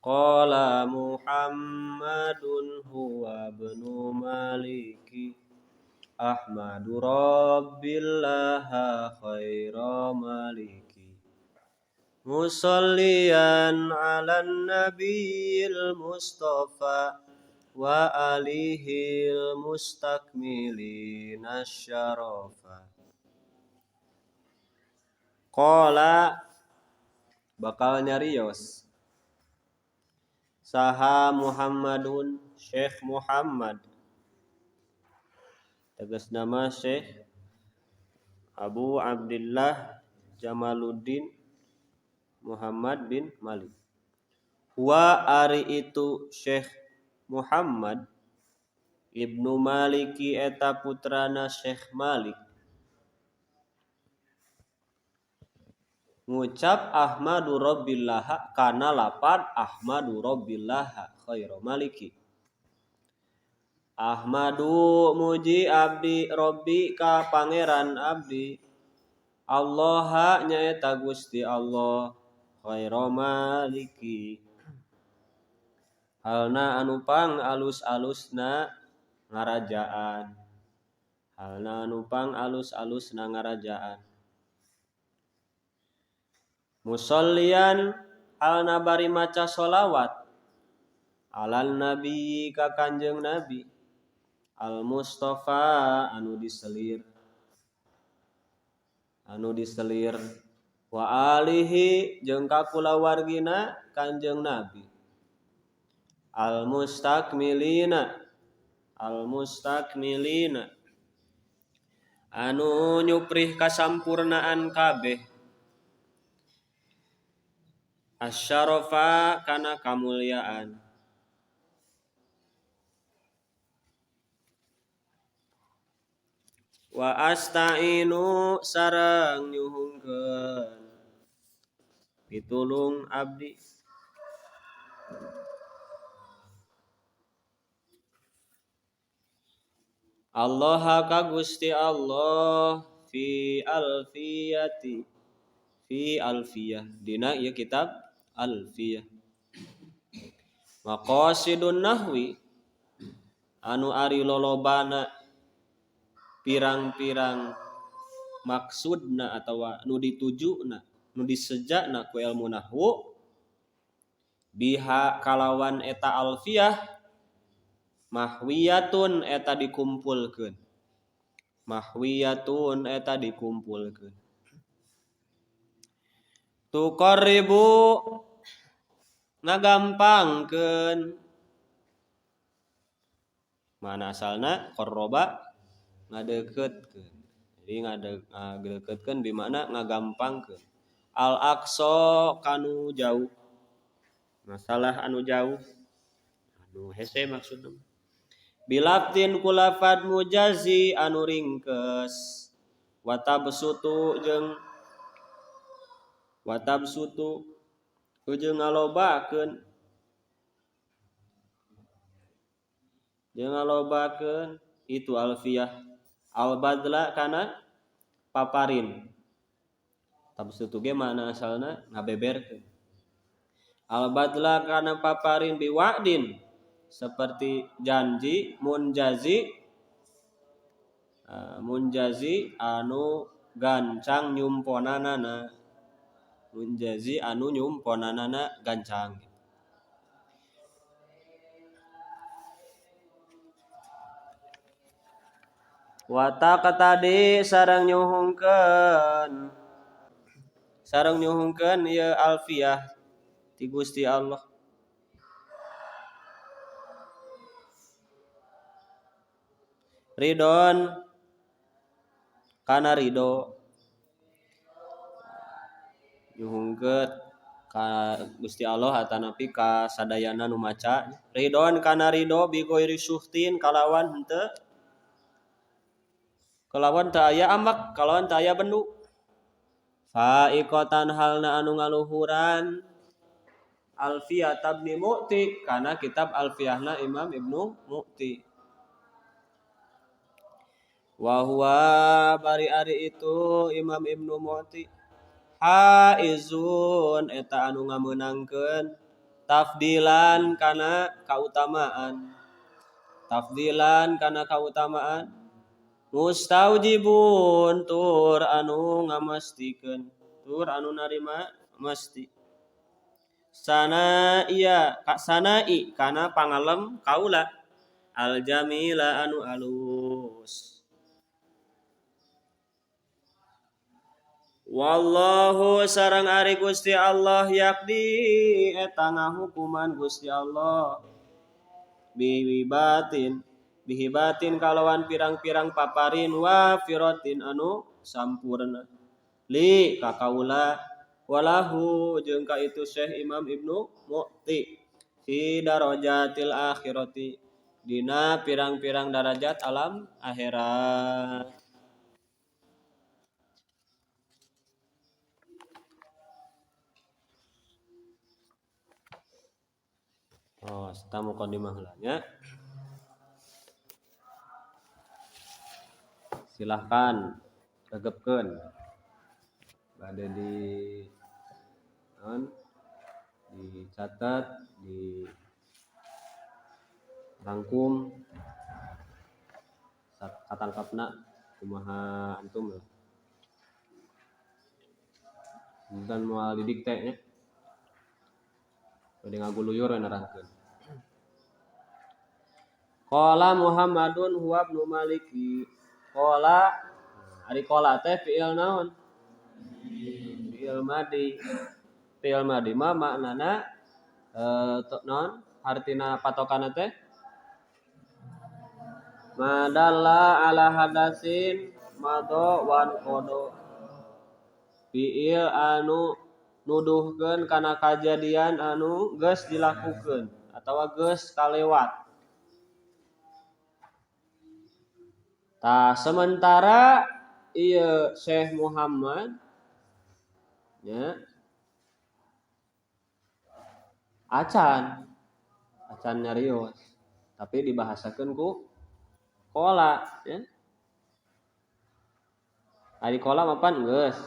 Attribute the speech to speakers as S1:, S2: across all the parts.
S1: Qala Muhammadun huwa ibnu Maliki Ahmadu Rabbillaha khaira maliki Musalliyan ala nabiyil mustafa wa alihil mustakmilina syarafa. Qala bakal nyarios saha Muhammadun Syekh Muhammad tegas nama Syekh Abu Abdillah Jamaluddin Muhammad bin Malik. Wa ari itu Syekh Muhammad Ibnu Maliki eta putrana Syekh Malik. Ngucap Ahmadu Rabbillaha kana lapad Ahmadu Rabbillaha khairu maliki. Ahmadu muji abdi Rabbi ka pangeran abdi Allaha nyaeta Gusti Allah khairu maliki. Halna anu pang alus-alusna ngarajaan. Halna anu pang alus-alusna ngarajaan. Musallian halna bari maca sholawat alal nabi ka Kanjeng Nabi al Mustafa anu diselir wa alihi jeung ka kulawargina Kanjeng Nabi al mustakmilina anu nyuprih kasampurnaan kabeh asyarafa kana kamulyaan. Wa asta'inu sareng nyuhungkeun pitulung abdi Allah ka Gusti Allah fi alfiyah dina ieu kitab alfiyah. Maqasidun nahwi anu ari lolobana pirang-pirang maksudna atawa nu ditujuna nu disejakna ku ilmu nahwu biha kalawan eta alfiyah mahwiyatun eta dikumpulkeun tuqarribu ngagampangkeun mana asalna qarraba ngadeukeutkeun. Jadi ngadeukeutkeun bimakna ngagampangkeun. Al aqsa kanu jauh. Masalah anu jauh. Anu hese maksudna. Bilaftin kulafat mujazi anu ringkes. Watabsutu jeung ngalobakeun. Itu alfiyah. Al-badla kana paparin. Tabsutu ge mana asalna ngabeberkeun. Al-badla kana paparin biwa'din seperti janji munjazi anu gancang nyumponanana. Munjazi anu nyumponanana gancang. Wata katadi sareng nyuhungkeun ieu alfiyah ti Gusti Allah. Ridon kana ridho nyuhungkeun ka Gusti Allah atanapi ka sadayana nu maca. Ridon kana ridho bi ghairi syuhtin kalawan teu aya amak, kalawan teu aya bendu. Faiqatan halna anu ngaluhuran Alfiyah Ibnu Mu'ti kana kitab Alfiyahna Imam Ibnu Mu'ti. Wa huwa bari ari itu Imam Ibnu Mu'ti haizun eta anu ngameunangkeun tafdilan kana kautamaan, tafdilan kana kautamaan, mustaujibun tur anu ngamastikeun, tur anu narima mesti. Sana iya kak sanai kana pangalem kaula, al jamila anu alus. Wallahu sareng ari Gusti Allah yakdi eta ngahukuman Gusti Allah bihibatin kalawan pirang-pirang paparin wa firotin anu sampurna li kakaula walahu jeung ka itu Syekh Imam Ibnu Mu'ti fi darajatil akhirati dina pirang-pirang darajat alam akhirat. Oh, kita mukadimah heulanya. Silahkan regepkeun. Bade dicatat, di rangkum katangkapna kumaha antum. Dan moal didikte nya. Bade ngaguluyur nerangkeun. Qala Muhammadun huwa ibnu Maliki. Qala ari qala teh fi'il naon? Fi'il madi. Fi'il madi mah maknana naon? Artina patokana teh madalla ala hadasin mado wan kodo. Fi'il anu nuduhkeun kana kajadian anu geus dilakukeun atawa geus kalewat. Sementara ieu Syekh Muhammad ya acan nyarios tapi dibahasakeun ku qala ya. Ari qala mapan geus.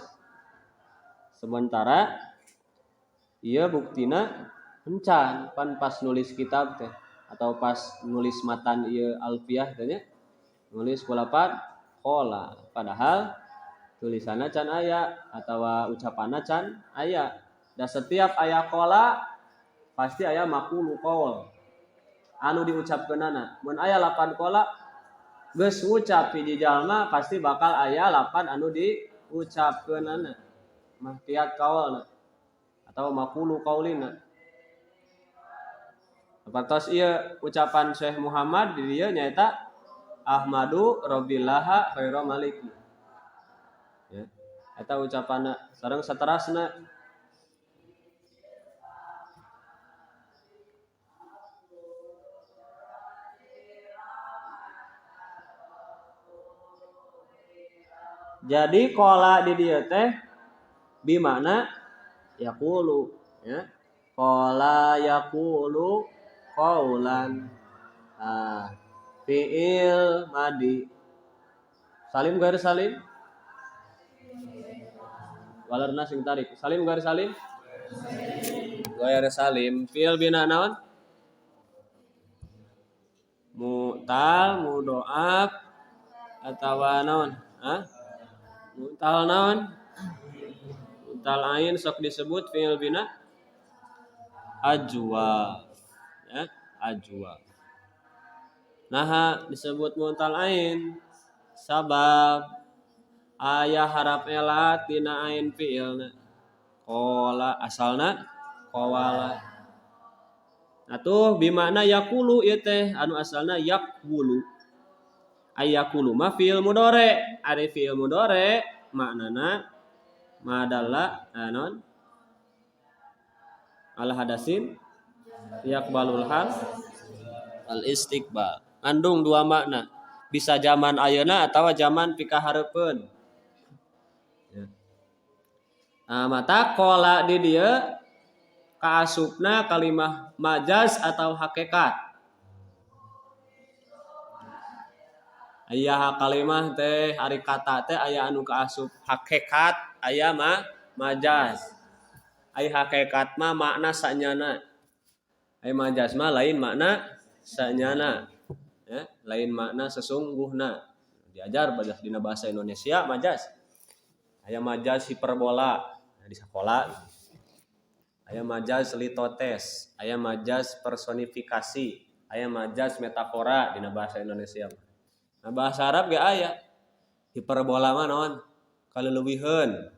S1: Sementara ieu buktina encan pan pas nulis kitab teh atau pas nulis matan ieu alfiyah teh nya. Nulis kulapan qala padahal tulisanna can aya atawa ucapanna can aya. Da setiap aya qala pasti aya maqulu qaul anu diucapkeunana. Mun aya lapan qala geus ngucap hiji jalma pasti bakal aya lapan anu diucapkeunana. Mahtiat qaulna atau maqulu qaulina. Patos ieu ucapan Syekh Muhammad di dieu nyaeta Ahmadu Rabbillaha khairu maliki. Ya. Eta ucapanna sareng saterasna. Jadi qala di dieu teh bimana yaqulu ya. Qala yaqulu qaulan. Fi'il madi. Salim garis salim. Walarna sing tarik. Salim garis salim. Garis salim. Fi'il bina naon? Mu'tal, mudhoaf atawa naon? Mu'tal naon? Mu'tal ain sok disebut fi'il bina ajwa. Ya, ajwa. Nah disebut mu'tal ain sabab aya harap elat dina ain fi'ilna. Qala asalna qawala. Atuh bimana yaqulu ieu teh anu asalna yaqulu. Ayaqulu mah fi'il mudhari. Ari fi'il mudhari maknana madalla anon al hadasin yaqbalul hal al istiqbal. Andung dua makna. Bisa zaman ayeuna atawa zaman pika hareupeun. Ya. Mata qala di dieu kaasupna kalimah majaz atau hakikat. Aya kalimah teh ari kata teh aya anu kaasup hakikat, aya mah majaz. Ai hakikat mah makna sanyana. Ai majas mah lain makna sanyana. Ya, lain makna sesungguhna. Diajar bajas dina bahasa Indonesia majas. Aya majas hiperbola di sekolah. Aya majas litotes, aya majas personifikasi, aya majas metafora dina bahasa Indonesia. Nah, bahasa Arab ge aya. Hiperbola mah naon? Kaleulewiheun.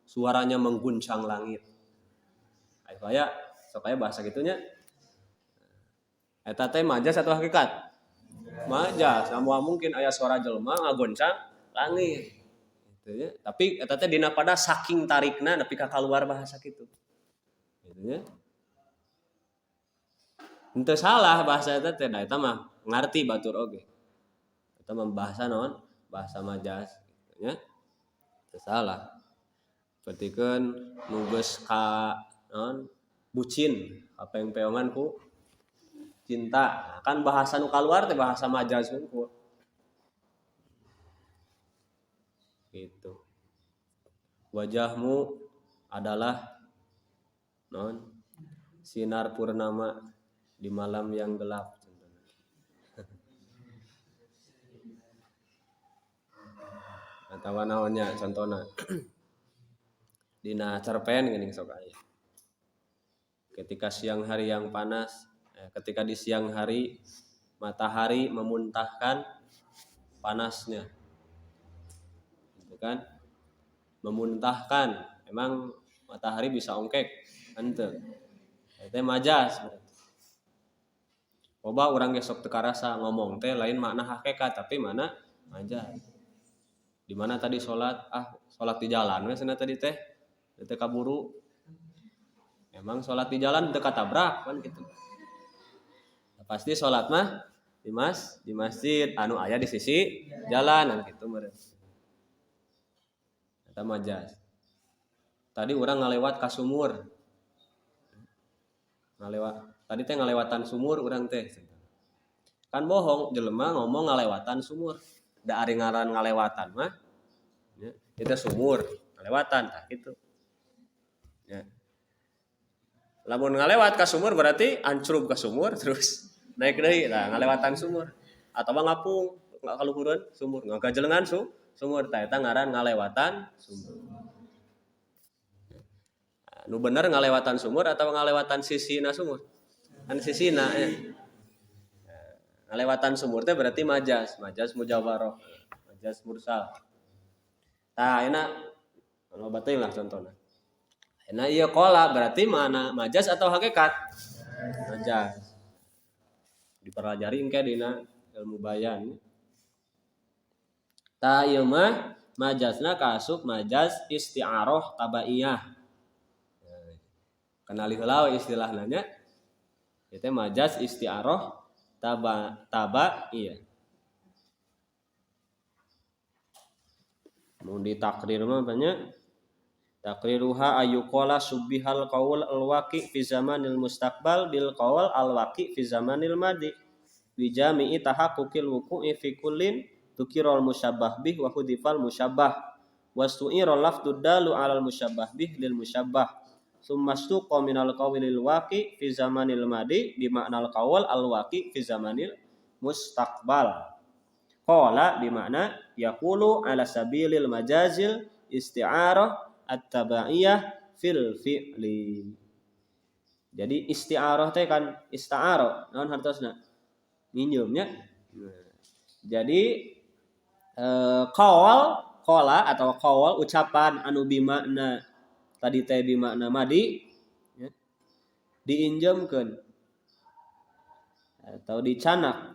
S1: Suaranya mengguncang langit. Aya sok aya bahasa gitunya. Eta teh majas atau hakikat? Majas. Namun mungkin aya suara jelema ngagoncang langit. Gitu ya. Tapi eta teh dina pada saking tarikna nepi ka kaluar bahasa kitu. Gitu ya. Henteu salah bahasa eta teh, da eta mah ngarti batur oge. Eta mah bahasa naon? Bahasa majas gitu nya. Teu salah. Pertikeun nu geus ka naon? Bucin, kapeong-peongan ku cinta. Nah, kan bahasa nu kaluar teh bahasa majas unggul. Gitu. Wajahmu adalah non sinar purnama di malam yang gelap. Atawa naonnya contohna. Dina cerpen geuning sok aya. Ketika siang hari yang panas, ketika di siang hari matahari memuntahkan panasnya. Gitu kan? Memuntahkan. Emang matahari bisa ongkek? Henteu. Eta majas berarti. Coba urang ge sok teu karasa ngomong teh lain makna hakikat tapi mana majas. Di mana tadi salat? Salat di jalan we cenah tadi teh. Teu kaburu. Emang salat di jalan teu katabrak kan gitu. Nah, pasti salat mah di masjid anu aya di sisi jalan kan gitu meureun. Eta majas. Tadi urang ngalewat ka sumur. Tadi teh ngalewatan sumur urang teh. Kan bohong jelema ngomong ngalewatan sumur. Da ari ngaran ngalewatan mah ya, itu sumur, ngalewatan tah gitu. Ya. Lamun ngalewat ka sumur berarti ancrub ka sumur terus naik deui lah ngalewatan sumur. Atawa ngapung kaluhureun sumur, ngagajelengan sumur tah eta ngaran ngalewatan sumur. Nu bener ngalewatan sumur atau ngalewatan sisina sumur? Kan sisina ya. Ngalewatan sumur teh berarti majas mujawarah, majas mursal. Tah enak kalau batin lah contohnya. Enak iya qala berarti mana majas atau hakikat? Majas. Dipelajari engke dina ilmu bayan. Tah ieu mah majasna kaasup majas isti'arah tabaiyah. Kenali heula istilahna nya. Itu majas isti'arah tabaiyah. Mun ditakrir mah banyak takriruha ayyuqala subbihal qaul alwaqi fi zamanil mustaqbal bil qaul alwaqi fi zamanil madi bi jami'i tahaqquqil wuqu'i fi kullin tukiral musyabbah bih wa hudifal musyabbah wastu'ira lafdud dalu 'alal musyabbah bih lil musyabbah summastuqa minal qawlil waqi fi zamanil madi bi ma'nal qaul alwaqi fi zamanil mustaqbal. Qala bi makna yaqulu ala sabilil majazil isti'arah at-tabaiyah fil fi'li. Jadi isti'arah teh kan ista'arah naon hartosna? Minjeumnya. Jadi qala atau qaul ucapan anu bimakna tadi teh bimakna madi ya, diinjemkeun atau dicanak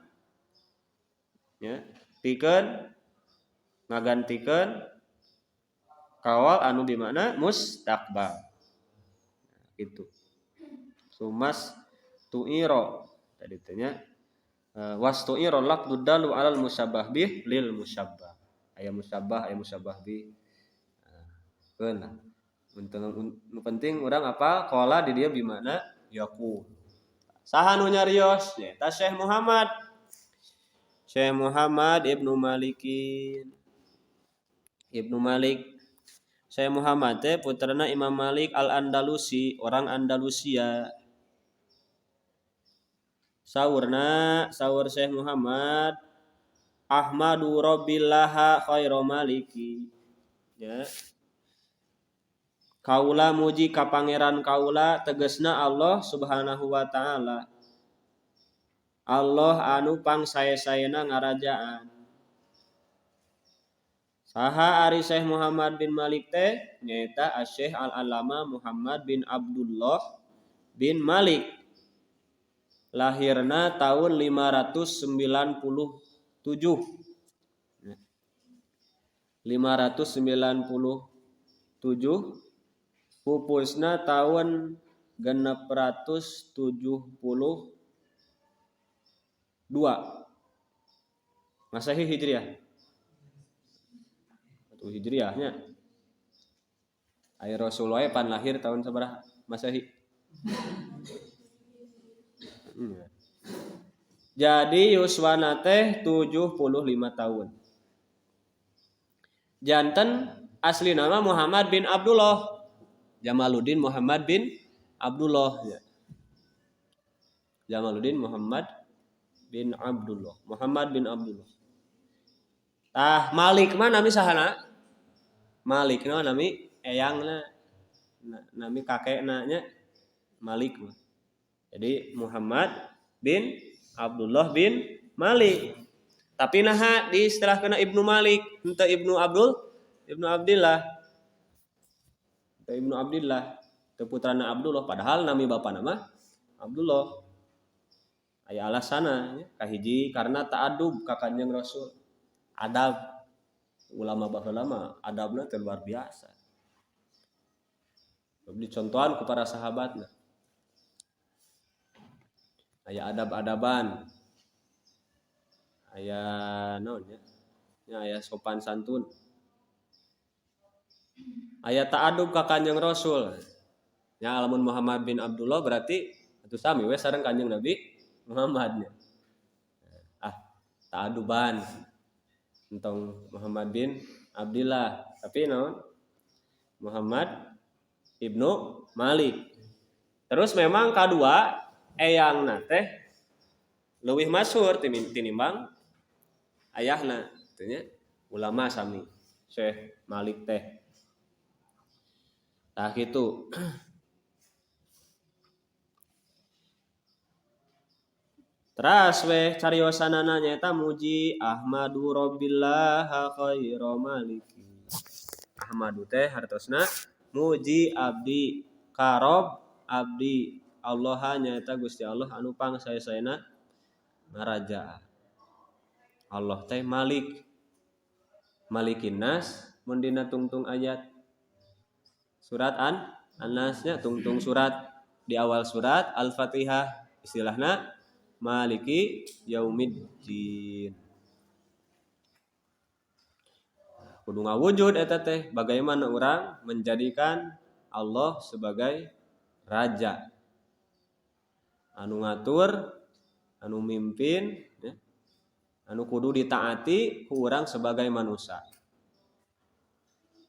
S1: ya. Pikeun ngagantikeun kawal anu di mana mustaqbal gitu. Sumas tu'iro tadi tanya wastu'iro lafdud dalu 'alal musyabbah bih lil musyabbah. Aya musyabbah bih. Keun. Nu penting urang apa qala di dieu bi mana yaqul. Saha nu nyarios? Eta Syekh Muhammad Ibnu Malik. Syekh Muhammad teh puterana Imam Malik Al-Andalusi, orang Andalusia. Saur Syekh Muhammad Ahmadu Rabbillaha khairu maliki. Ya. Kaula muji ka pangeran kaula tegesna Allah Subhanahu wa taala. Allah anu pangsae-saena ngarajaan. Saha ari Syekh Muhammad bin Malik teh nyaeta Asy-Syaikh Al-Allamah Muhammad bin Abdullah bin Malik. Lahirna tahun 597. 597 pupusna tahun 672 Masehi Hijriah atau Hijriahnya Air Rasulullah pan lahir tahun sabaraha Masehi. Jadi yuswana teh 75 tahun. Janten asli nama Muhammad bin Abdullah Jamaluddin Muhammad bin Abdullah ya. Jamaluddin Muhammad bin Abdullah Malik mah nami sahana Malik no nami eyangna nami kakekna nya Malik mah. Jadi Muhammad bin Abdullah bin Malik. Tapi naha diistilahkeun Ibnu Malik henteu Ibnu Abdillah teu putrana Abdullah padahal nami bapa nama Abdullah. Aya alasana nya kahiji karena ta'adub ka Kanjeng Rasul. Adab ulama baheula mah adabna teh luar biasa. Dicontohan ku para sahabatna. Aya adab-adaban. Aya naon nya? Aya sopan santun. Aya ta'adub ka Kanjeng Rasul. Ya lamun Muhammad bin Abdullah berarti atuh sami we sareng Kanjeng Nabi Muhammad nya. Ta'aduban. Entong Muhammad bin Abdillah, tapi naon? Muhammad Ibnu Malik. Terus memang kadua eyangna teh leuwih masyhur tinimbang ayahna, teh nya ulama sami Syekh Malik teh. Tah kitu. Teras weh cariosanana nyaeta muji Ahmadu Rabbillaha khairu maliki. Ahmadu teh hartosna muji abdi karob abdi Allah nyaeta Gusti Allah anu pangsae-saena ngaraja. Allah teh Malik. Malikin nas mun dina tungtung ayat surat An-Nas nya tungtung surat di awal surat Al-Fatihah istilahna Maliki Yaumiddin. Kudu ngawujud eta teh bagaimana orang menjadikan Allah sebagai raja. Anu ngatur, anu mimpin, ya. Anu kudu ditaati ku urang sebagai manusia.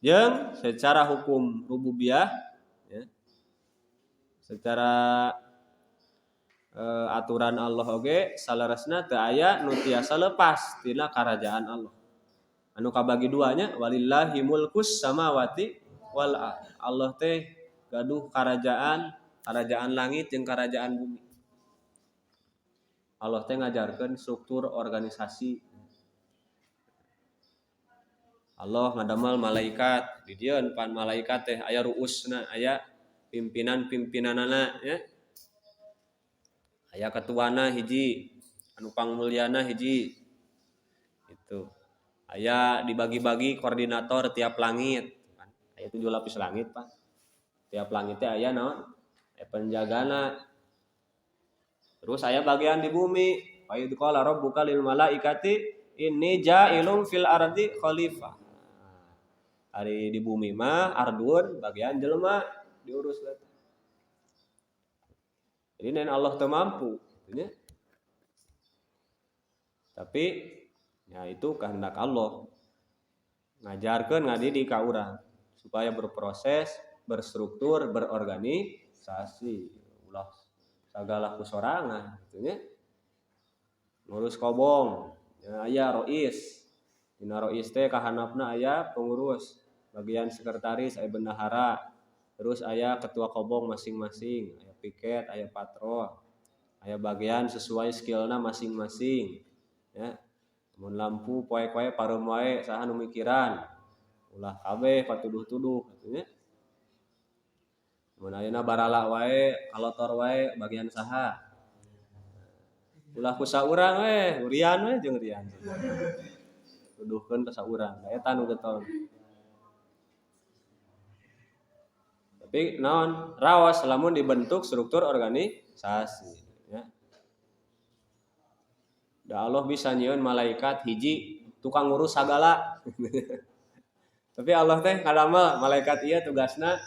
S1: Jeung secara hukum rububiyah ya. Secara aturan Allah oge salaresna teu aya nu tiasa lepas tina karajaan Allah. Anu kabagi duanya walillahi mulkus samawati wal ardh. Allah teh gaduh karajaan langit jeung karajaan bumi. Allah teh ngajarkeun struktur organisasi. Allah ngadamel malaikat, di dieu pan malaikat teh aya ruusna, aya pimpinan-pimpinanana ya. Aya ketuana hiji, anu pangmulyana hiji. Itu. Aya dibagi-bagi koordinator tiap langit. Aya 7 lapis langit, Pak. Tiap langit teh aya naon? Aya penjagana. Terus aya bagian di bumi. Wa idz qala rabbuka lil malaikati inni ja'ilun fil ardi khalifah. Ari di bumi mah ardun bagian jelema diurus lah. Jadi nen Allah teu mampu, ya. Tapi ya itu kehendak Allah. Ngajarkeun ngadidik ka urang supaya berproses, berstruktur, berorganisasi. Ulah sagala kusorangan gitu nya. ngurus kobong. Ya, aya rois. Dina rois teh kahanapna aya pengurus, bagian sekretaris aya bendahara. Terus aya ketua kobong masing-masing, aya piket, aya patrol. Aya bagian sesuai skillna masing-masing. Ya. Mun lampu poe-poe pareum wae saha nu mikiran. Ulah kabeh patuduh-tuduh kitu nya. Mun ayeuna barala wae, kalotor wae bagian saha? Ulah ku saurang we, Rian we jeung Rian. Tuduhkeun ka saurang, eta nu getol. Tapi naon? Raos lamun dibentuk struktur organisasi, ya. Da Allah bisa nyieun malaikat hiji tukang ngurus sagala. Tapi Allah teh kadamel malaikat ieu tugasna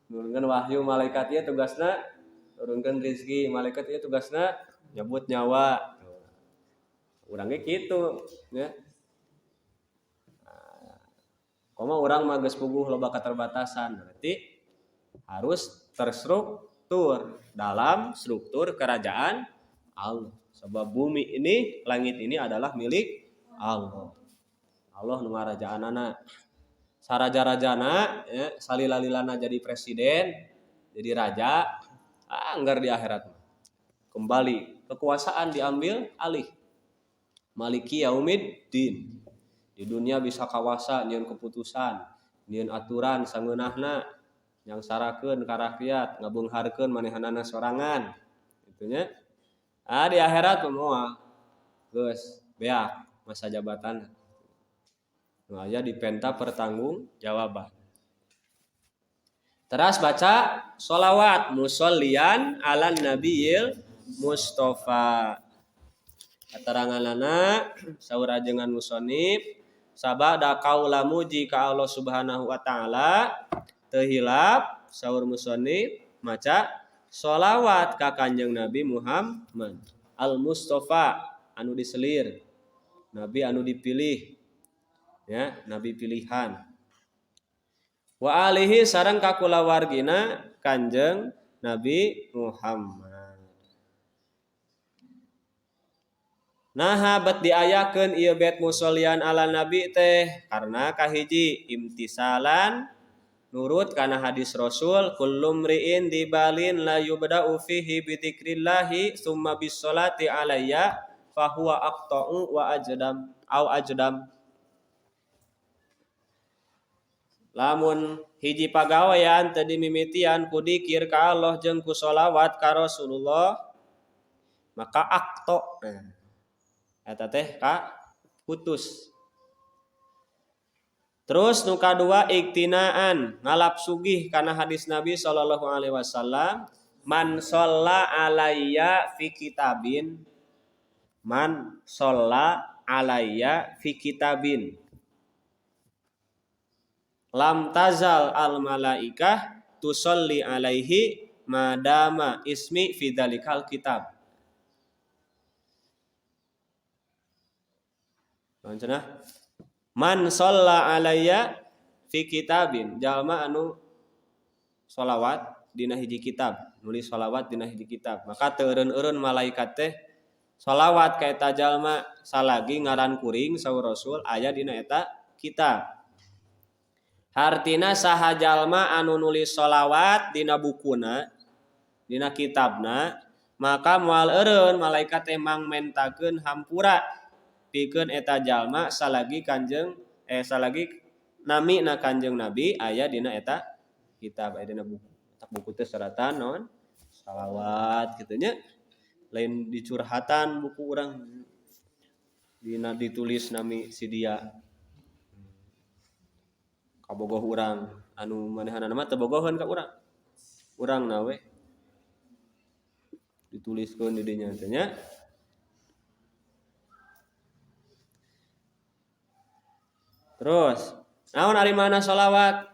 S1: nurunkeun wahyu, malaikat ieu tugasna nurunkeun rezeki, malaikat ieu tugasna nyabut nyawa. Urang ge kitu, ya. Komo urang mah geus puguh loba keterbatasan, berarti harus terstruktur dalam struktur kerajaan Allah. Sebab bumi ini, langit ini adalah milik Allah. Allah nu ngarajaanana. Saraja-rajana, ya, salila-lilana jadi presiden, jadi raja, anggar di akhirat. Kembali kekuasaan diambil alih. Maliki yaumiddin. Di dunia bisa kawasa nyieun keputusan, nyieun aturan sangeunahna, yang sarakeun ka rakyat, ngabeungharkeun manehanana sorangan. Kitu nya. Di akhirat moal geus beak masa jabatan. Nu aya di penta pertanggungjawaban. Teras baca sholawat musollian ala nabiyil mustofa. Keteranganana saur ajengan musonif sabada qaula muji ka Allah Subhanahu wa taala teu hilap saur musonif maca sholawat ka Kanjeng Nabi Muhammad al Mustofa anu diselir, nabi anu dipilih, ya, nabi pilihan. Wa alihi sareng ka kulawargina Kanjeng Nabi Muhammad. Nah bat diayakeun ieu bait musollian ala nabi teh karena kahiji imtisalan nurut kana hadis Rasul kullum riin dibalin la yubda'u fihi bi dzikrillahi summa bis sholati alayya fa huwa aqta'u wa ajdam au ajdam. Lamun hiji pagawean teu dimimitian ku dzikir ka Allah jeung ku sholawat ka Rasulullah maka aqta. Eta teh ka putus. Terus nu kadua iktinaan ngalap sugih kana hadis Nabi sallallahu alaihi wasallam man shalla alayya fi kitabin man shalla alayya fi kitabin lam tazal al malaikah tusolli alaihi madama ismi fi dzalikal kitab. Cenah man shalla alayya fi kitabin jalma anu sholawat dina hiji kitab, nulis sholawat dina hiji kitab, maka teu eureun-eureun malaikat teh sholawat ka eta jalma salagi ngaran kuring saur Rasul aya dina eta kitab. Hartina saha jalma anu nulis sholawat dina bukuna dina kitabna maka moal eureun malaikat teh mangmentakeun hampura pikeun eta jalma salagi salagi nami na Kanjeng Nabi aya dina eta kitab, aya dina buku. Tak buku teh seratan naon? Shalawat kitu nya. Lain dicurhatan buku urang dina ditulis nami si dia. Kabogoh urang anu manehanana mah teu bogoheun ka urang. Urang na we dituliskeun di dinya teh nya. Terus, naon ari mana sholawat?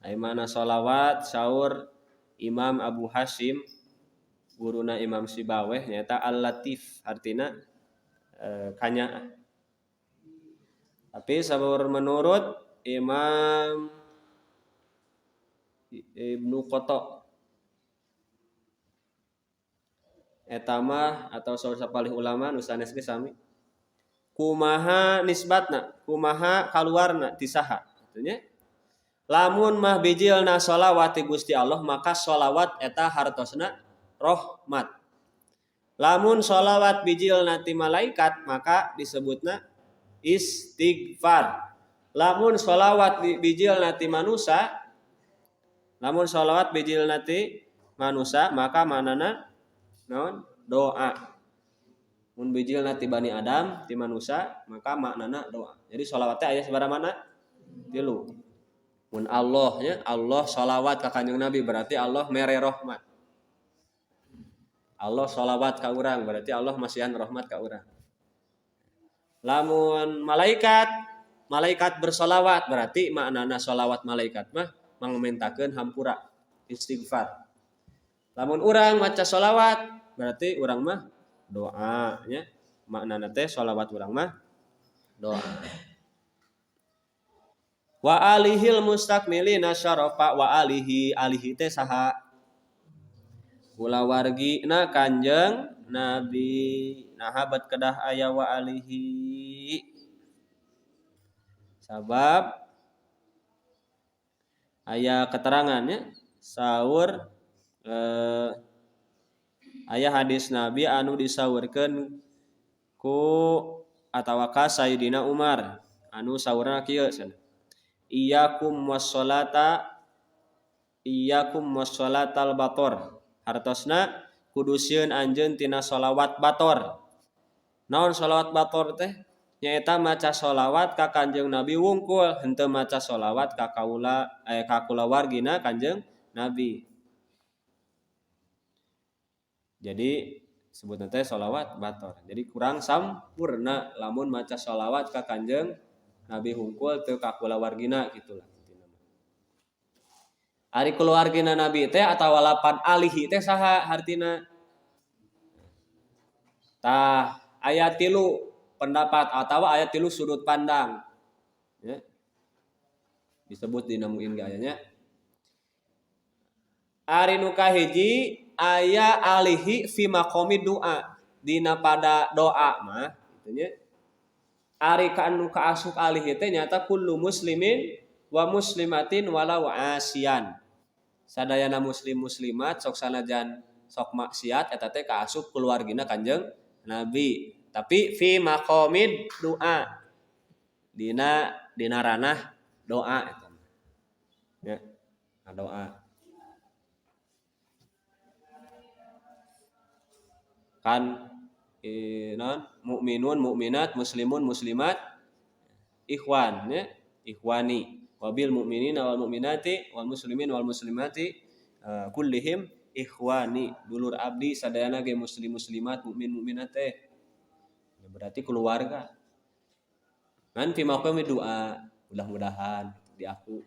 S1: Ari mana sholawat saur Imam Abu Hasyim guruna Imam Sibaweh nyata Al-Latif artina kanya. Tapi saur menurut Imam Ibnu Qata eta mah atau sapalih ulama nu sanes ge sami kumaha nisbatna kumaha kaluarna ti saha kitu nya lamun mah bijilna sholawat ti Gusti Allah maka sholawat eta hartosna rahmat lamun sholawat bijilna ti malaikat maka disebutna istighfar lamun sholawat bijilna ti manusa lamun sholawat bijilna ti manusa maka manana naon doa mun bijilna ti Bani Adam ti manusa maka maknana doa jadi sholawat teh aya sabaraha mana tilu mun Allah nya Allah sholawat ka Kanjeng Nabi berarti Allah mere rahmat Allah sholawat ka urang berarti Allah masihan rahmat ka urang lamun malaikat bersolawat berarti maknana sholawat malaikat mah mangmentakeun hampura istighfar lamun urang maca sholawat berarti urang mah doa nya maknana teh sholawat urang mah doa wa alihil mustakmilina syarafa wa alihi teh saha kulawargina Kanjeng Nabi nahabat kedah aya wa alihi sabab aya keterangannya saur aya hadis Nabi anu disaurkeun ku atawa ka Sayyidina Umar anu saurna kieu cenah iyyakum wassalatal bator hartosna kudusieun anjeun tina sholawat bator naon sholawat bator teh nyaeta maca sholawat ka Kanjeng Nabi wungkul henteu maca sholawat ka kulawargina Kanjeng Nabi jadi sebutna teh sholawat bator jadi kurang sampurna lamun maca sholawat ka Kanjeng Nabi hungkul teu ka kulawargina gitulah ari keluargina Nabi teh atawa lapan alihi teh saha hartina tah aya tilu pendapat atawa aya tilu sudut pandang ya disebut dina muin ge aya nya ari nu kahiji aya alihi fi maqami doa dina pada doa mah kitu nya ari ka anu kaasup alihi teh nyata kullu muslimin wa muslimatin walau asian sadayana muslim muslimat sok sanajan sok maksiat eta teh kaasup keluargina Kanjeng Nabi tapi fi maqamid doa dina ranah doa eta ya doa kan non mukminun mukminat muslimun muslimat ikhwan ya ikhwani wabil mukminina wal mukminati wal muslimin wal muslimati kullihim ikhwani dulur abdi sadayana ge muslim muslimat mukmin mukminat teh berarti keluarga kan fi maqami doa mudah-mudahan di aku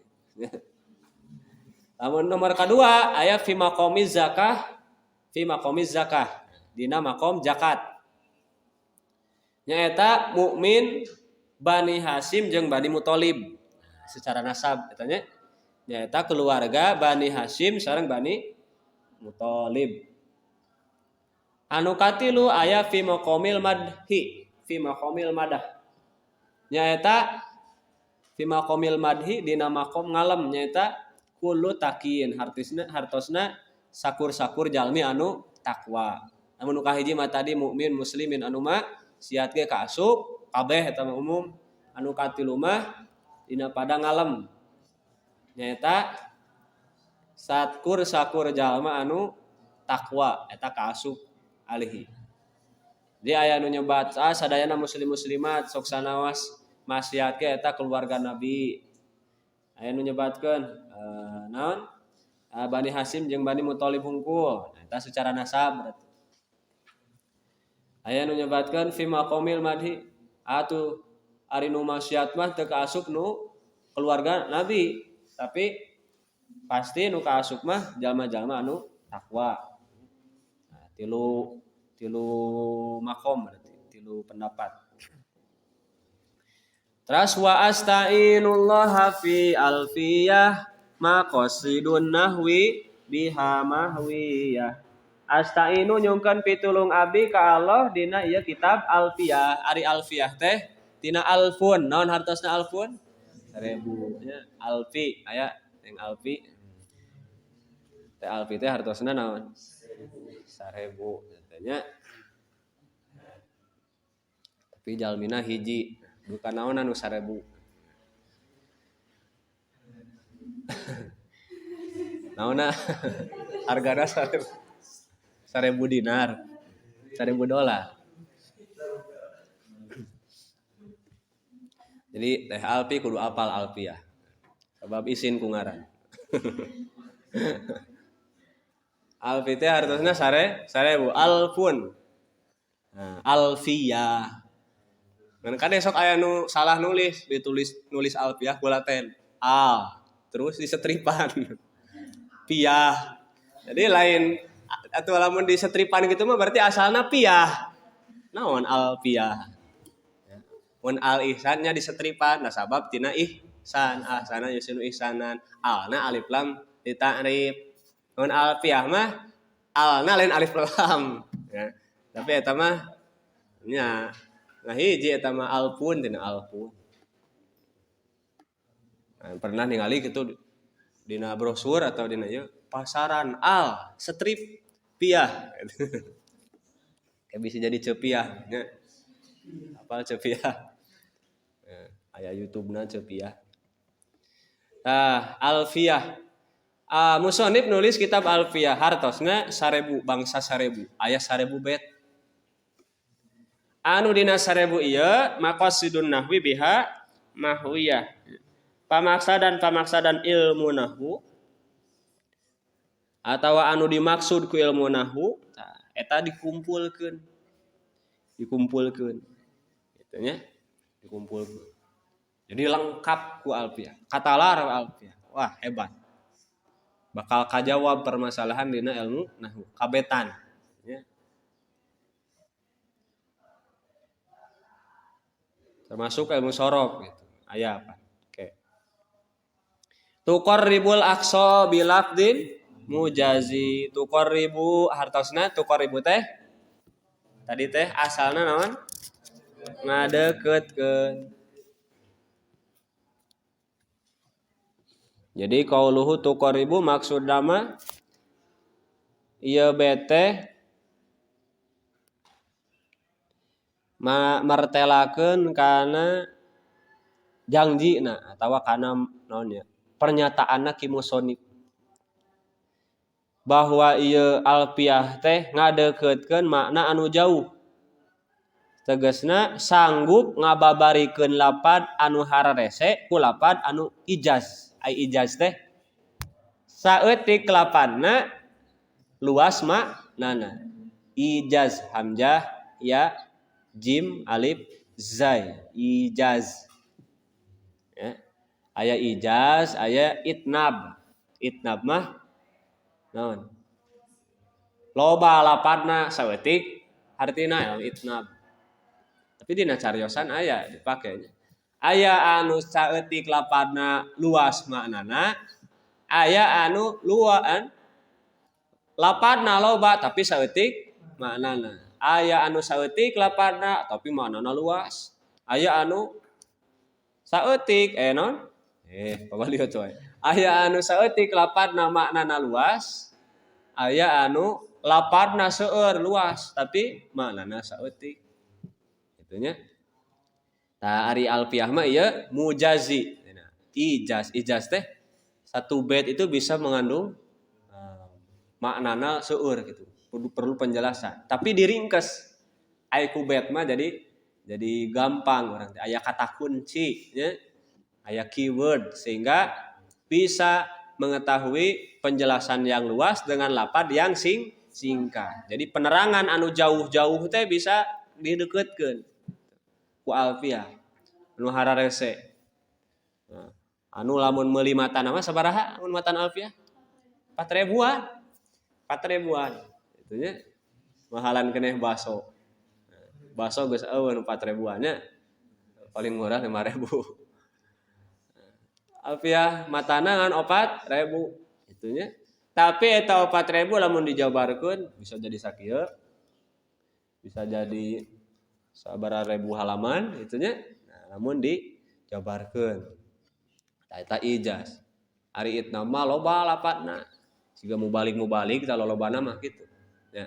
S1: lamun nomor kedua aya fi maqamiz zakah dina maqam zakat nyaeta mukmin Bani Hasyim jeung Bani Muthalib secara nasab eta nya nyaeta keluarga Bani Hasyim sareng Bani Muthalib anu katilu aya fi maqamil madah nyaeta fi maqamil madhi dina maqam ngalem nyaeta kullu taqiin hartosna sakur-sakur jalmi anu takwa namun nu kahiji mah tadi mukmin muslimin anu mah siat ge kaasup kabeh eta mah umum anu katilu mah dina pada ngalem nyaeta sakur-sakur jalma anu takwa eta kaasup alihi jadi aya nu nyebat sadayana muslim muslimat sok sanaos maksiat ge eta keluarga Nabi aya nu nyebatkeun naon Bani Hasyim jeung Bani Muthalib hungkul eta secara nasab berarti aya nu nyebatkeun fi maqamil madhi atuh ari nu maksiat mah teu kaasup nu keluarga Nabi tapi pasti nu kaasup mah jalma-jalma anu takwa nah, tilu maqam berarti tilu pendapat terus wa astainullah fi alfiyah maqasidun nahwi biha mahwiyah Astainu nyungkeun pitulung abdi ka Allah dina ieu kitab Alfiyah. Ari Alfiyah teh tina alfun. Naon hartosna alfun? 1000 nya. Alfi aya yang alfi. Teh alfi teh hartosna naon? 1000 nya. Tapi jalmina hiji. Bukan naon anu 1000. Naonna hargana 1000 dinar, 1000 dolar. Jadi teh Alfi kudu apal Alfiyah. Sebab isin ku ngaran. Alfi teh hartosna 1000 alfun. Nah, Alfiyah. Ngan kade sok aya nu salah nulis, ditulis nulis Alfiyah ku laten. Al terus disetripan. Piyah. Jadi lain atau lamun disetripan gitu mah berarti asalna piyah. Naon Alfiyah? Mun al ihsannya disetripan, nah sabab tina ihsan, ahsana yusinu ihsanan, alna alif lam dita'rif. Mun alfiyah mah alna lain alif lam, ya. Tapi eta mah nya nah hiji eta mah alfun tina alfun. Nah, pernah ningali gitu dina brosur atau dina ieu pasaran al strip piah. Kayak bisa jadi cepiah nya. Apa cepiah? Aya YouTube-na cepiah. Alfiyah. Musonib nulis kitab Alfiyah hartosna 1000 bangsa 1000. Aya 1000 bait. Anu dina 1000 ieu maqasidun nahwi biha mahwiyah. Pamaksadan ilmu nahwu atawa anu dimaksud ku ilmu nahwu eta dikumpulkeun. Gitu nya. Dikumpulkeun. Jadi lengkap ku Alfiyah. Katalar Alfiyah. Wah, hebat. Bakal kajawab permasalahan dina ilmu nahwu. Kabetan. Ya. Termasuk ilmu sorok gitu. Aya apa? Oke. Tuqarribul aqsa bilafdin mujazi. Tuqarribu hartosna tuqarribu teh tadi teh asalna naon? Ngadeukeutkeun. Jadi qauluhu tuqarribu maksud nama ieu bete martelakeun kana jangjina atawa kana naon nya pernyataanna ki musonib bahwa ieu Alfiyah teh ngadeukeutkeun makna anu jauh. Tegasna sanggup ngababarikeun lapad anu hararese ku lapad anu ijaz. Ai ijaz teh saeutik lapadna luas maknana. Ijaz hamzah ya jim alif zai ijaz. Ya. Aya ijaz, aya itnab. Itnab mah naon? Loba lapadna saeutik artina itnab. Tapi dina cariosan aya dipake. Aya anu saeutik lapadna luas maknana, aya anu luaan lapadna loba tapi saeutik maknana. Aya anu saeutik lapadna tapi maknana luas. Aya anu saeutik non? Pabalieu coy. Aya anu saeutik lapadna maknana luas, aya anu lapadna seueur luas tapi maknana saeutik. Gitu nya. Tah ari Alfiyah mah ieu mujazi. Ijaz teh satu bait itu bisa mengandung maknana seueur gitu. Perlu penjelasan. Tapi diringkes. Aya ku bait mah jadi gampang urang teh. Aya kata kunci nya. Aya keyword sehingga bisa mengetahui penjelasan yang luas dengan lapad yang singkat. Jadi penerangan anu jauh-jauh teh bisa dideukeutkeun ku Alfiyah anu hararese. Nah, anu lamun meuli matana mah sabaraha mun matan Alfiyah? 4.000-an. 4.000-an. Itu nya mahalan keneh baso. Baso geus eueun 4.000-an nya. Paling murah 5.000. Alfiyah matana ngan 4.000. Itu nya. Tapi eta 4.000 lamun dijabarkeun bisa jadi sakieu. Bisa jadi sabaraha ribu halaman gitu nya. Nah, lamun dijabarkeun. Eta ijaz. Ari itna mah loba lapatna. Siga mubalik kalau lobana mah gitu. Ya.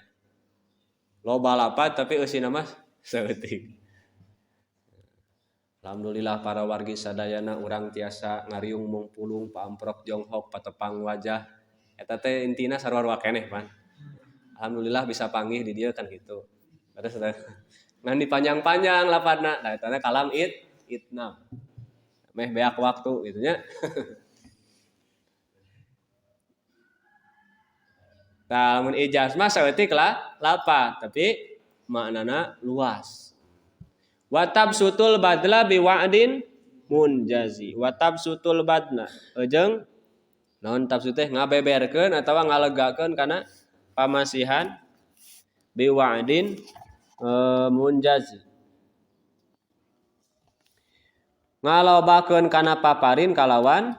S1: Loba lapat tapi eusina mah saeutik. Alhamdulillah para wargi sadayana urang tiasa ngariung mungpulung paamprok jonghok patepang wajah. Eta teh intina sarua keneh pan. Alhamdulillah bisa panggih di dieu kan gitu. Terus ngan dipanjang-panjang lapatna. Nah eta kalam itna. Meh beak waktu gitu nya. Tah mun ijaz mah saeutik lah lapat tapi maknana luas. Watab sutul badla biwa'din munjazi. Watab sutul badna. Ejeng naon tafsir teh ngabeberkeun atawa ngalegakeun kana pamasihan biwa'din munjazi. Ngalobakeun kana paparin kalawan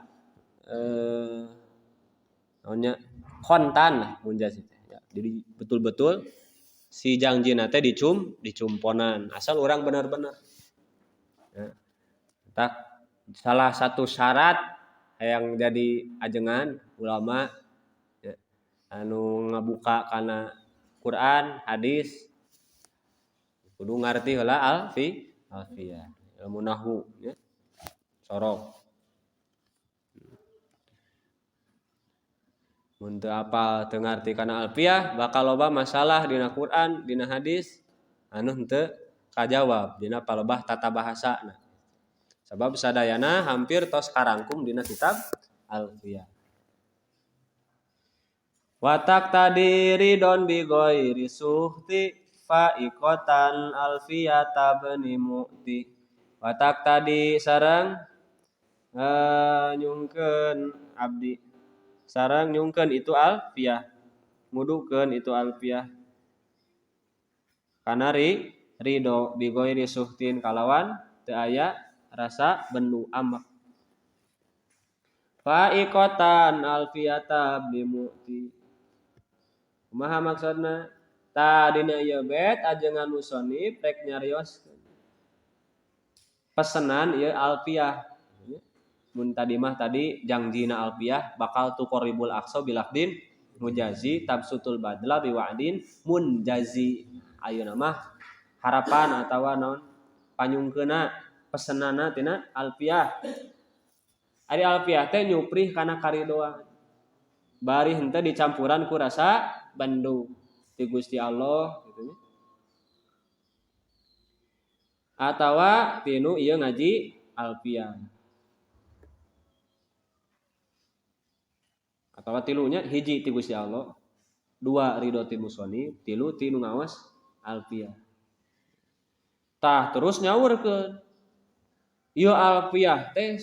S1: naonnya kontan munjazi. Jadi betul-betul si jangjina teh dicumponan asal orang benar-benar ya. Tak salah satu syarat yang jadi ajengan ulama ya, anu ngabuka kana Quran hadis kudu ngarti heula alfiyah ilmu nahwu ya sorok mun teu apal teu ngarti kana alfiyah bakal loba masalah dina Quran dina hadis anu henteu kajawab dina palebah tata bahasana sabab sadayana hampir tos karangkum dina kitab alfiyah watak tadiri don bi ghairi suhti faikotan alfiyata bani mu'ti watak tadi sareng nyungkeun abdi sareng nyungkeun itu alfiyah ngudukeun itu alfiyah kana ridho bi ghairi suhtin kalawan teu aya rasa bendu amak faikotan alfiyata bi mu'ti kumaha maksudna ta dina ieu bet ajengan musannif rek nyarios pesenan ieu alfiyah mun tadi mah tadi jangjina alfiyah bakal tuqribul aqsa bilafdin mujazi tabsutul badla biwa'din munjazi ayeuna mah harapan atawa naon panyungkeuna pesenana tina alfiyah ari alfiyah teh nyuprih kana karidoan bari henteu dicampuran ku rasa bendu ti Gusti Allah gitu nya atawa tinu ieu ngaji alfiyah atawa tilunya hiji ti Gusti Allah dua ridho ti musannif tilu ti nu ngaos alfiyah tah terus nyaurkeun ieu alfiyah teh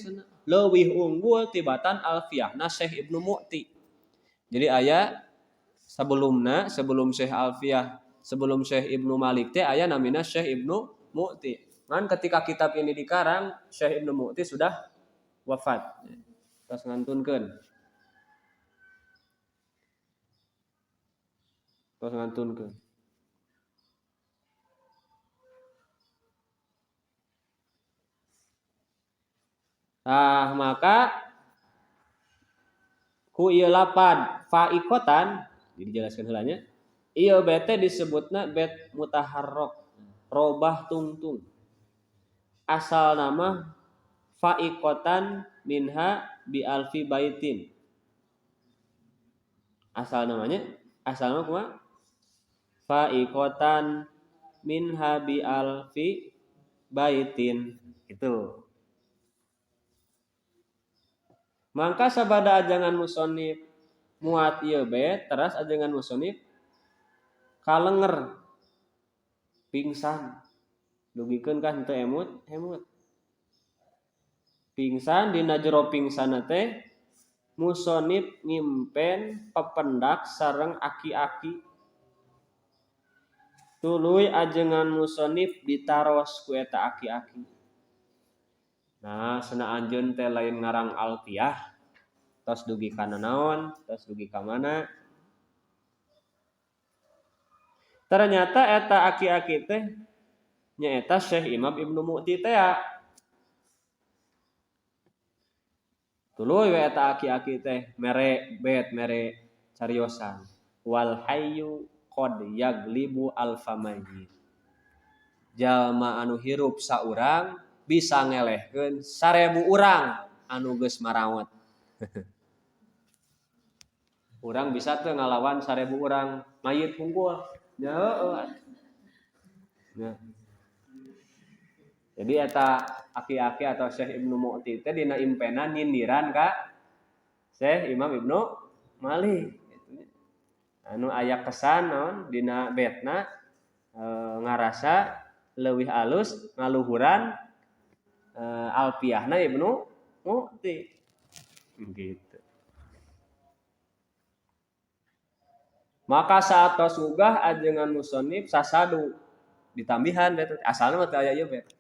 S1: leuwih unggul tibatan alfiyahna Syekh Ibnu Mu'ti jadi aya sebelum Syekh Alfiyah sebelum Syekh Ibnu Malik teh aya namina Syekh Ibnu Mu'ti kan ketika kitab ini dikarang Syekh Ibnu Mu'ti sudah wafat terus ngantunkeun nah maka ku ieu lapad faikotan dijelaskeun heula nya ieu bete disebutna bet mutaharrok robah tungtung asal nama faikotan minha bi alfi baitin asal nama kumaha faikotan minha bi alfi baitin itu mangka sabada ajangan musannif muat ieu bet teras ajangan musannif kalenger pingsan dugikeun ka henteu emut pingsan dina jero pingsana teh musannif ngimpen pependak sareng aki-aki tuluy ajengan musannif ditaros ku eta aki-aki nah cenah anjeun teh lain ngarang alfiyah tos dugi kana naon, tos dugi ka mana. Ternyata eta aki-aki teh nyaeta Syekh Imam Ibnu Mu'ti teh ya. Tuluy we eta aki-aki teh mere bet mere cariosan. Wal hayyu qad yaglibu alfa mayyit. Jalma anu hirup saurang bisa ngelehkeun 1000 urang anu geus marawat. Urang bisa teu ngalawan 1000 urang mayit hungkul. Ya heueuh. Ya. Jadi eta aki-aki atau Syekh Ibnu Mu'ti teh dina impenan nyindiran ka Syekh Imam Ibnu Malik. Anu aya kesan naon dina betna ngarasa leuwih alus ngaluhuran alfiahna Ibnu Mu'ti. Gitu. Maka saat sugah ajengan musonif sasadu ditambihan betul asalna mah teu aya ieu bet.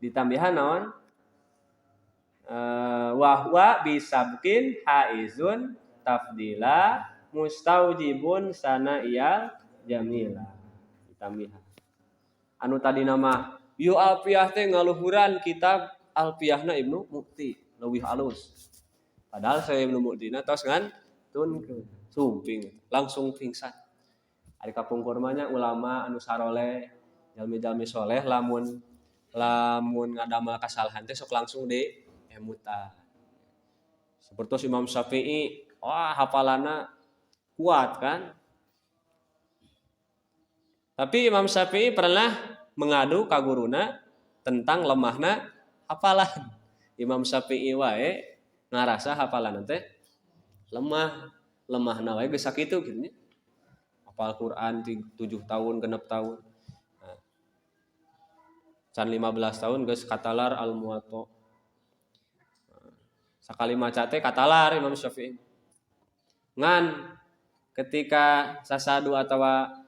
S1: Ditambihan naon? Wahwa bisabkin haizun tafdila mustaujibun sana'iyal jamila. Ditambihan. Anu tadi nama yu alfiyah teh ngaluhuran kitab alfiyahna Ibnu Mu'ti leuwih alus. Padahal saya Ibnu Mu'tina tos ngantunkeun sumping langsung pingsan. Ari kapungkur mah nya ulama anu saroleh jalmi-jalmi soleh lamun ngadamel kasalahan teh sok langsung di emutan. Seperti Imam Syafi'i, wah hafalanna kuat kan? Tapi Imam Syafi'i pernah mengadu ka guruna tentang lemahna hafalan. Imam Syafi'i wae ngarasa hafalan teh lemahna wae geus sakitu kitu nya. Hafal Quran 7 tahun, 6 tahun. Can 15 tahun geus katalar al-Muwatta. Sakali maca teh katalar Imam Syafi'i. Ngan ketika sasadu atawa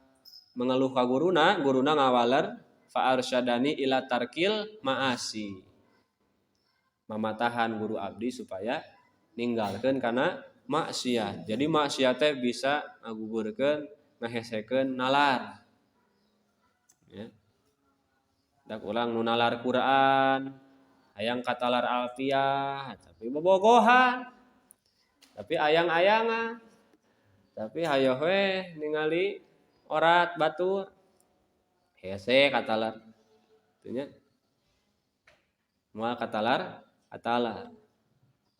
S1: mengeluh ka guruna ngawaler fa arsyadani ila tarkil ma'asi. Mamatahan guru abdi supaya ninggalkeun kana maksiat. Jadi maksiat teh bisa ngagugurkeun, ngahesekeun nalar. Ya. Dak ulang nu nalar Quran, hayang katalar alfiyah, tapi bobogohan. Tapi ayang-ayangan. Tapi hayo we ningali orat batur. Hese katalar. Teu nya. Moal katalar.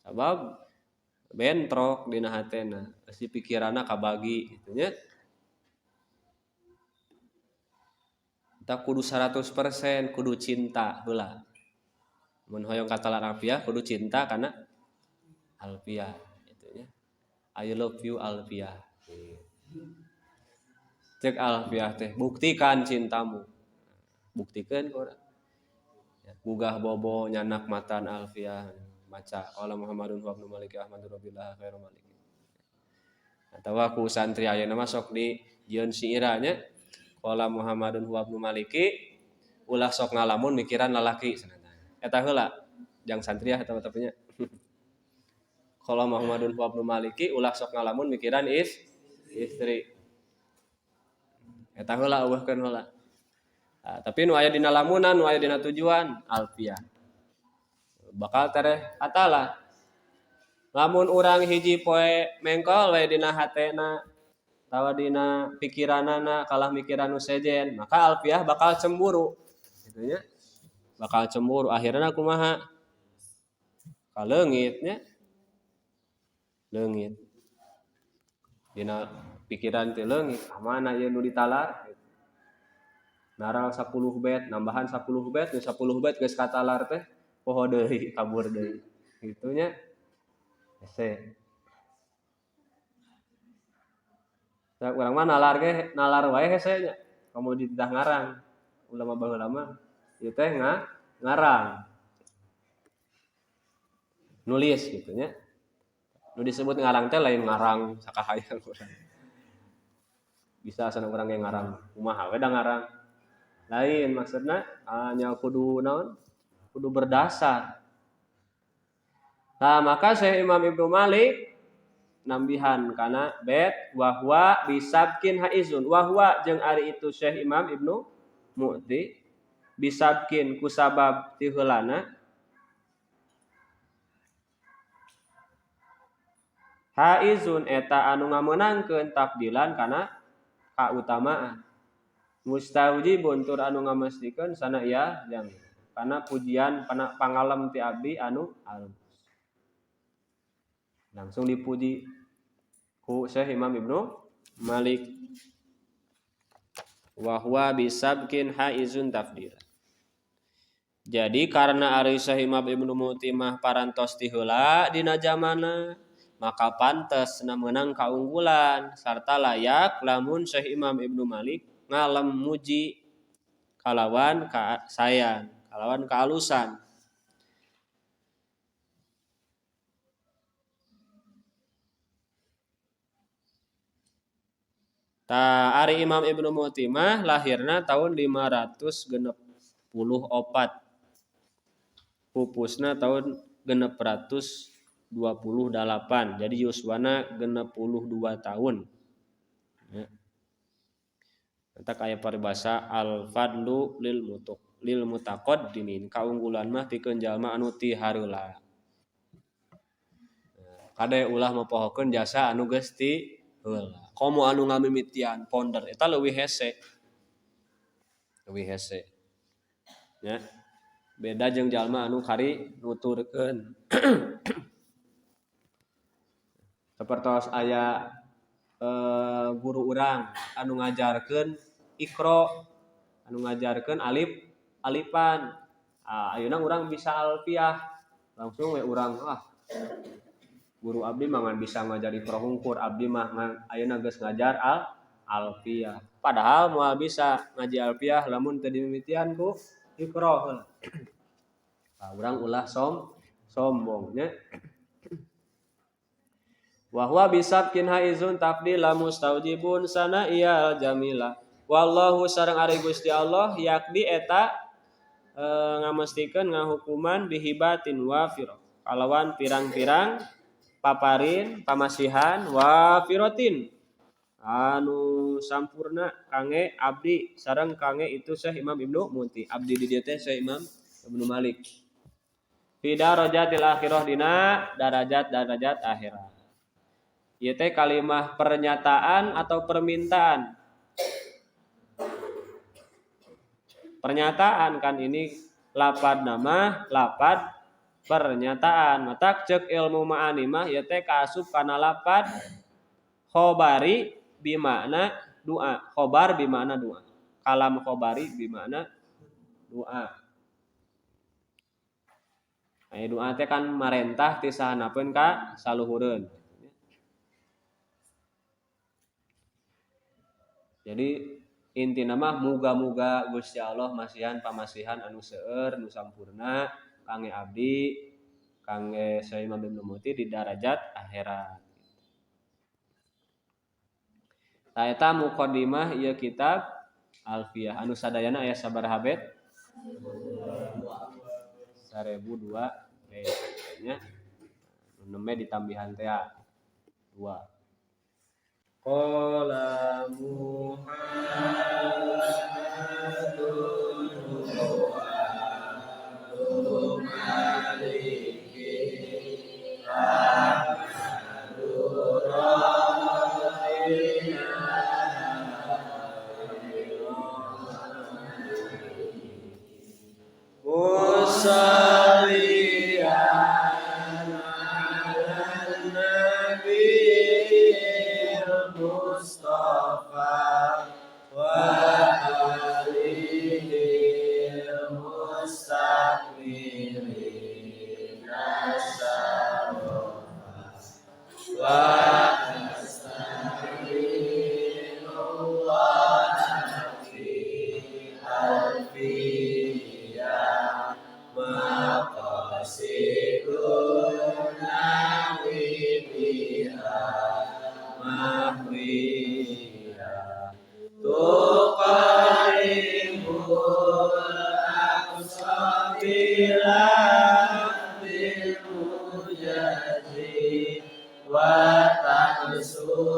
S1: Sabab bentrok dina hatena, si pikiranna kabagi kitu nya. Tak kudu 100% kudu cinta heula. Mun hoyong katalar alfiah kudu cinta kana alfiah gitu nya. I love you alfiah. Cek alfiah teh buktikan cintamu. Buktikan ku urang. Gugah bobo nyanak matan alfiah maca qala Muhammadun wa ibnu Malik Ahmadur Rabbillah khairu malik. Atawa ku santri ayeuna mah sok di jieun syairna nya qala Muhammadun wa ibnu Maliki ulah sok ngalamun mikiran lalaki sanana. Eta heula jang santri atawa tapenya. Qala Muhammadun wa ibnu Maliki ulah sok ngalamun mikiran istri. Eta heula eueuhkeun heula. Nah, tapi nu aya dina lamunan, nu aya dina tujuan alfiah. Bakal tereh atalah. Lamun urang hiji poe mengkol we dina hatena tawa dina pikiranana kalah mikiran nu sejen, maka alfiah bakal cemburu. Gitu nya. Bakal cemburu akhirna kumaha? Ka leungit nya. Leungit. Dina pikiran teh leungit, mana ieu nu ditalar? Naral 10 bet, nambahan 10 bet, 10 bet geus katalar teh poho deui, kabur deui. Kitu nya. Hese. Da urang mah nalar wae hese nya. Kamu dititah ngarang. Ulama baheula mah ieu teh ngarang. Nulis gitu nya. Nu disebut ngarang teh lain ngarang sakahayang urang. Bisa sana urang yang ngarang kumaha we da ngarang. Lain maksudna hanya kudu naon? Kudu berdasar. Nah, maka Syekh Imam Ibnu Malik nambihan kana bet wahwa bisabkin haizun wahwa jeung ari itu Syekh Imam Ibnu Mu'ti bisabkin ku sabab ti heulana haizun eta anu ngameunangkeun tafdilan kana kautamaan mustawjibun tur anu ngamestikeun sana ieu jang kana pujian pangalem ti abdi anu alus langsung dipuji ku Syekh Imam Ibnu Malik wa huwa bisabkin haizun tafdil. Jadi karena ari Syekh Imam Ibnu Mu'timah parantos ti heula dina zamana maka pantes meunang kaunggulan sarta layak lamun Syekh Imam Ibnu Malik ngalem muji kalawan sayang kalawan kaalusan. Ta ari Imam Ibnu Mu'timah lahirna tahun 564 pupusna tahun 628 jadi yuswana 62 tahun ya. Eta aya paribasa al fadlu lil mutaqaddimin kaunggulan mah pikeun jalma anu ti hareula kade ulah mapohokeun jasa anu geus ti heula komo anu ngamimitian ponder eta leuwih hese ya beda jeung jalma anu kari nuturkeun sapertos aya guru urang anu ngajarkeun Iqra anu ngajarkeun alifan ayeuna urang bisa alfiah langsung we urang guru abdi mah ngan bisa ngajar Iqra hungkur abdi mah ayeuna geus ngajar alfiah padahal moal bisa ngaji alfiah lamun teu dimimitian ku Iqra urang ulah sombong nya wa huwa bisabkin haizun tafdila mustaujibun sana iyal jamila wallahu sareng ari Gusti Allah yakdi eta ngamestikeun ngahukuman bihibatin wafir kalawan pirang-pirang paparin pamasihan wafirotin anu sampurna kange abdi sareng kange itu Syekh Imam Ibnu Mu'ti abdi di dieu teh Syekh Imam Ibnu Malik fi darajatil akhirah dina darajat akhirat. Ieu teh kalimah pernyataan atau permintaan. Pernyataan kan ini lapad nama, lapad pernyataan. Matak cek ilmu ma'ani mah ieu teh kaasup kana lapad khobari bimakna doa. Khobar bimakna doa. Kalam khobari bimakna doa. Aya doa teh kan marentah ti sahanapeun ka saluhureun. Jadi intina mah muga-muga Gusti Allah masihan pamasihan anu seueur nu sampurna kangge abdi kangge Syekh Imam Ibnu Mu'ti di darajat akhirat. Ta eta muqaddimah ieu kitab Alfiyah anu sadayana aya sabaraha bet 1002 nya neme ditambihan teh 2 qala Muhammadun huwa maliki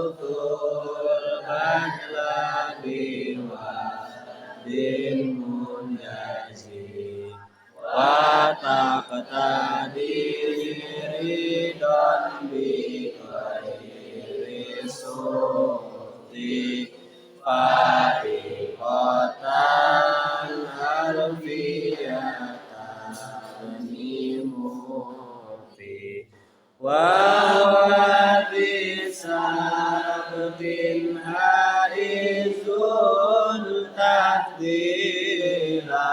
S1: utul bajla biwa din munjazi wa taqta diri don bi ghairi suti fariqatan harfiyatan imufi wa bisabtin haizun tahdila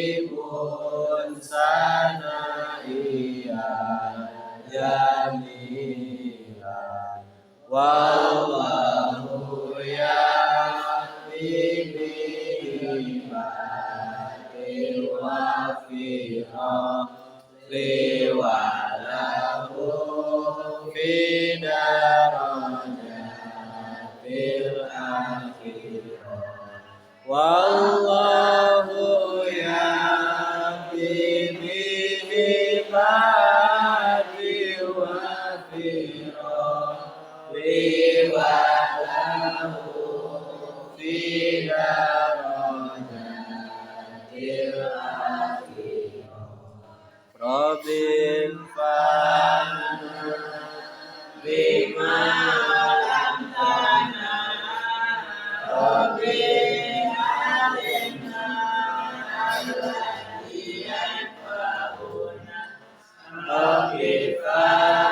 S1: mustaujibun sanaiya jamila wallahu ya'ti bi'ibadil wafira liwalahu fi darajatil akhirah wallahu ya'ti bi'ibadil wafira liwalahu fi darajatil akhirah Robin fana bima lantana Robin alimna alladhi yanfa'una Robin fana